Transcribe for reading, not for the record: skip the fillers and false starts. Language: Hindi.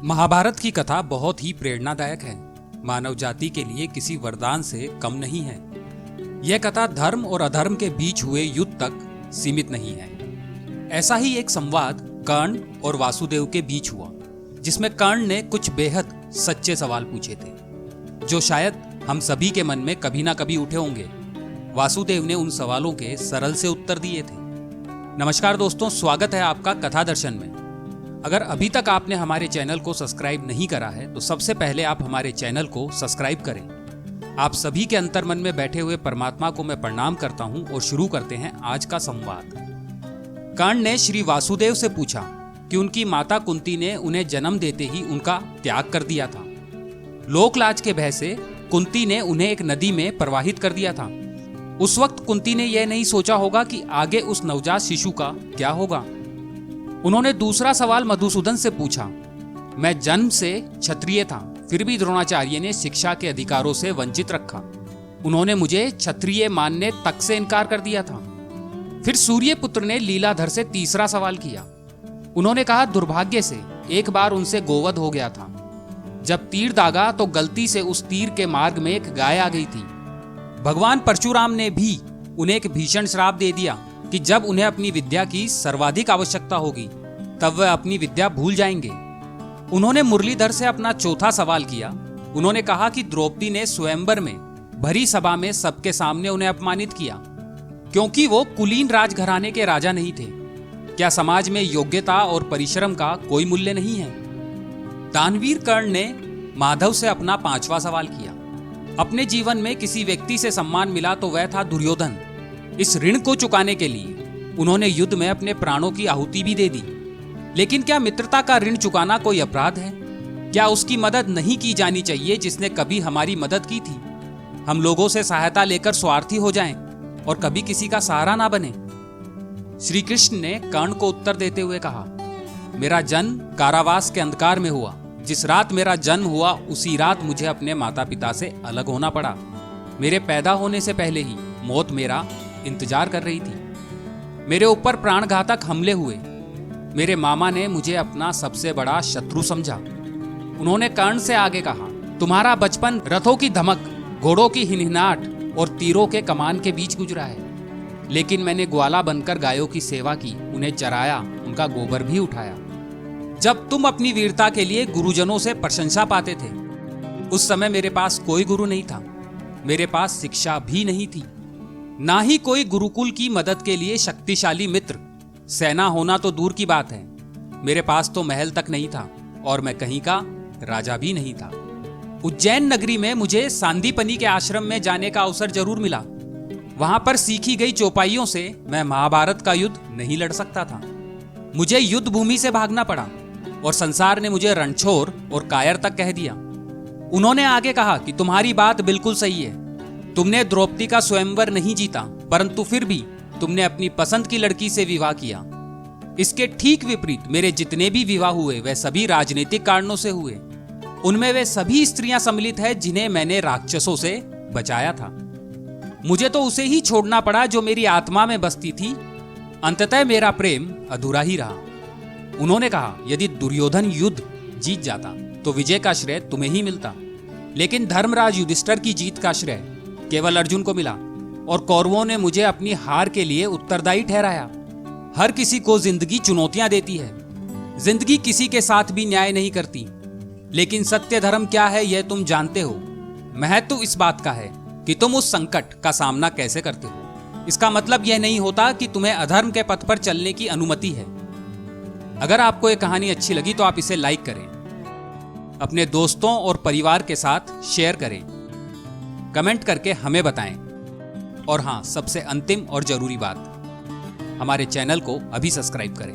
महाभारत की कथा बहुत ही प्रेरणादायक है। मानव जाति के लिए किसी वरदान से कम नहीं है। यह कथा धर्म और अधर्म के बीच हुए युद्ध तक सीमित नहीं है। ऐसा ही एक संवाद कर्ण और वासुदेव के बीच हुआ, जिसमें कर्ण ने कुछ बेहद सच्चे सवाल पूछे थे, जो शायद हम सभी के मन में कभी ना कभी उठे होंगे। वासुदेव ने उन सवालों के सरल से उत्तर दिए थे। नमस्कार दोस्तों, स्वागत है आपका कथा दर्शन में। अगर अभी तक आपने हमारे चैनल को सब्सक्राइब नहीं करा है तो सबसे पहले आप हमारे चैनल को सब्सक्राइब करें। आप सभी के अंतर्मन में बैठे हुए परमात्मा को मैं प्रणाम करता हूं और शुरू करते हैं आज का संवाद। कर्ण ने श्री वासुदेव से पूछा कि उनकी माता कुंती ने उन्हें जन्म देते ही उनका त्याग कर दिया था। लोकलाज के भय से कुंती ने उन्हें एक नदी में प्रवाहित कर दिया था। उस वक्त कुंती ने यह नहीं सोचा होगा कि आगे उस नवजात शिशु का क्या होगा। उन्होंने दूसरा सवाल मधुसूदन से पूछा। मैं जन्म से क्षत्रिय था, फिर भी द्रोणाचार्य ने शिक्षा के अधिकारों से वंचित रखा। उन्होंने मुझे क्षत्रिय मानने तक से इनकार कर दिया था। फिर सूर्यपुत्र ने लीलाधर से तीसरा सवाल किया। उन्होंने कहा, दुर्भाग्य से एक बार उनसे गोवध हो गया था। जब तीर दागा तो गलती से उस तीर के मार्ग में एक गाय आ गई थी। भगवान परशुराम ने भी उन्हें एक भीषण श्राप दे दिया कि जब उन्हें अपनी विद्या की सर्वाधिक आवश्यकता होगी तब वह अपनी विद्या भूल जाएंगे। उन्होंने मुरलीधर से अपना चौथा सवाल किया। उन्होंने कहा कि द्रौपदी ने स्वयंवर में भरी सभा में सबके सामने उन्हें अपमानित किया, क्योंकि वो कुलीन राजघराने के राजा नहीं थे। क्या समाज में योग्यता और परिश्रम का कोई मूल्य नहीं है? दानवीर कर्ण ने माधव से अपना पांचवा सवाल किया। अपने जीवन में किसी व्यक्ति से सम्मान मिला तो वह था दुर्योधन। इस ऋण को चुकाने के लिए उन्होंने युद्ध में अपने प्राणों की आहुति भी दे दी। लेकिन क्या मित्रता का ऋण चुकाना कोई अपराध है? क्या उसकी मदद नहीं की जानी चाहिए जिसने कभी हमारी मदद की थी? हम लोगों से सहायता लेकर स्वार्थी हो जाएं और कभी किसी का सहारा ना बने। श्री कृष्ण ने कर्ण को उत्तर देते हुए कहा, मेरा जन्म कारावास के अंधकार में हुआ। जिस रात मेरा जन्म हुआ उसी रात मुझे अपने माता पिता से अलग होना पड़ा। मेरे पैदा होने से पहले ही मौत मेरा इंतजार कर रही थी। मेरे ऊपर प्राणघातक हमले हुए। मेरे मामा ने मुझे अपना सबसे बड़ा शत्रु समझा। उन्होंने कर्ण से आगे कहा, तुम्हारा बचपन रथों की धमक, घोड़ों की हिनहिनाहट और तीरों के कमान के बीच गुजरा है। लेकिन मैंने ग्वाला बनकर गायों की सेवा की, उन्हें चराया, उनका गोबर भी उठाया। जब तुम अपनी वीरता के लिए गुरुजनों से प्रशंसा पाते थे, उस समय मेरे पास कोई गुरु नहीं था। मेरे पास शिक्षा भी नहीं थी, ना ही कोई गुरुकुल की मदद के लिए शक्तिशाली मित्र। सेना होना तो दूर की बात है, मेरे पास तो महल तक नहीं था और मैं कहीं का राजा भी नहीं था। उज्जैन नगरी में मुझे सांदीपनि के आश्रम में जाने का अवसर जरूर मिला। वहां पर सीखी गई चौपाइयों से मैं महाभारत का युद्ध नहीं लड़ सकता था। मुझे युद्ध भूमि से भागना पड़ा और संसार ने मुझे रणछोर और कायर तक कह दिया। उन्होंने आगे कहा कि तुम्हारी बात बिल्कुल सही है। तुमने द्रौपदी का स्वयंवर नहीं जीता, परंतु फिर भी तुमने अपनी पसंद की लड़की से विवाह किया। इसके ठीक विपरीत मेरे जितने भी विवाह हुए वह सभी राजनीतिक कारणों से हुए। उनमें वे सभी स्त्रियां सम्मिलित है जिन्हें मैंने राक्षसों से बचाया था। मुझे तो उसे ही छोड़ना पड़ा जो मेरी आत्मा में बसती थी। अंततः मेरा प्रेम अधूरा ही रहा। उन्होंने कहा, यदि दुर्योधन युद्ध जीत जाता तो विजय का श्रेय तुम्हें ही मिलता, लेकिन धर्मराज युधिष्ठिर की जीत का श्रेय केवल अर्जुन को मिला और कौरवों ने मुझे अपनी हार के लिए उत्तरदायी ठहराया। हर किसी को जिंदगी चुनौतियां देती है। जिंदगी किसी के साथ भी न्याय नहीं करती, लेकिन सत्य धर्म क्या है यह तुम जानते हो। महत्व इस बात का है कि तुम उस संकट का सामना कैसे करते हो। इसका मतलब यह नहीं होता कि तुम्हें अधर्म के पथ पर चलने की अनुमति है। अगर आपको यह कहानी अच्छी लगी तो आप इसे लाइक करें, अपने दोस्तों और परिवार के साथ शेयर करें, कमेंट करके हमें बताएं। और हाँ, सबसे अंतिम और जरूरी बात, हमारे चैनल को अभी सब्सक्राइब करें।